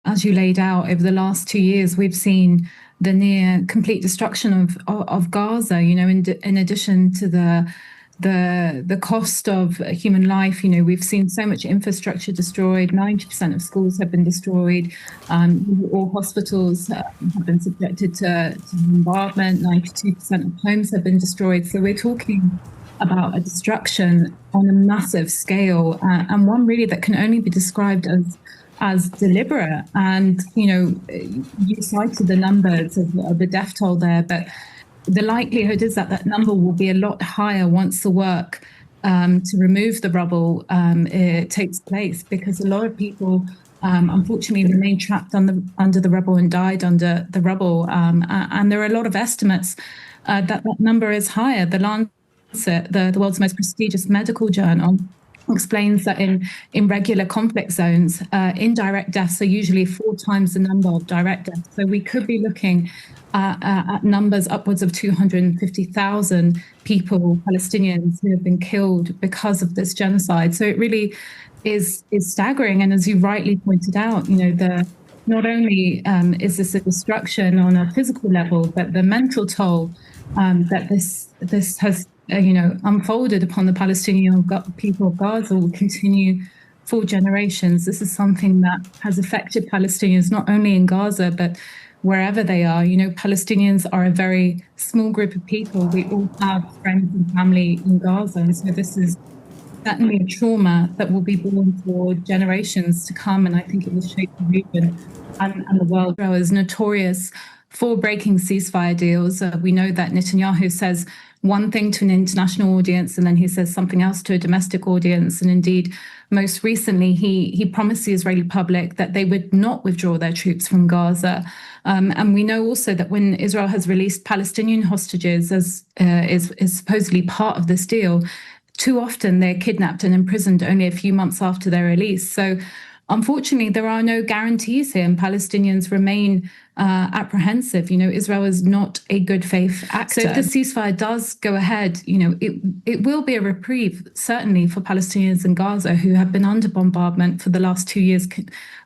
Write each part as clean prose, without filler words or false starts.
as you laid out, over the last 2 years, we've seen the near complete destruction of Gaza. In addition to the cost of human life, we've seen so much infrastructure destroyed. 90% of schools have been destroyed. All hospitals have been subjected to bombardment. 92% of homes have been destroyed. So we're talking about a destruction on a massive scale, and one really that can only be described as deliberate. And, you cited the numbers of the death toll there, but the likelihood is that number will be a lot higher once the work to remove the rubble takes place, because a lot of people unfortunately remain trapped under the rubble and died under the rubble. And there are a lot of estimates that number is higher. The Lancet, the world's most prestigious medical journal, explains that in regular conflict zones, indirect deaths are usually 4 times the number of direct deaths. So we could be looking at numbers upwards of 250,000 people, Palestinians, who have been killed because of this genocide. So it really is staggering. And as you rightly pointed out, not only is this a destruction on a physical level, but the mental toll that this has unfolded upon the Palestinian people of Gaza will continue for generations. This is something that has affected Palestinians not only in Gaza, but wherever they are. Palestinians are a very small group of people. We all have friends and family in Gaza. And so this is certainly a trauma that will be borne for generations to come. And I think it will shape the region and the world. Israel is notorious for breaking ceasefire deals. We know that Netanyahu says one thing to an international audience, and then he says something else to a domestic audience. And indeed, most recently, he promised the Israeli public that they would not withdraw their troops from Gaza. And we know also that when Israel has released Palestinian hostages, as is supposedly part of this deal, too often they're kidnapped and imprisoned only a few months after their release. So unfortunately, there are no guarantees here, and Palestinians remain apprehensive. Israel is not a good faith actor. So if the ceasefire does go ahead, it will be a reprieve, certainly for Palestinians in Gaza who have been under bombardment for the last 2 years,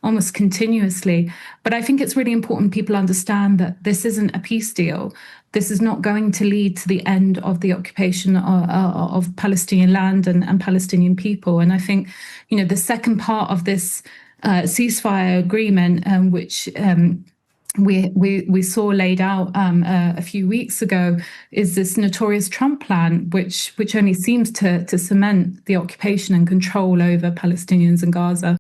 almost continuously. But I think it's really important people understand that this isn't a peace deal. This is not going to lead to the end of the occupation of Palestinian land and Palestinian people. And I think, the second part of this ceasefire agreement, which we saw laid out a few weeks ago, is this notorious Trump plan, which only seems to cement the occupation and control over Palestinians in Gaza.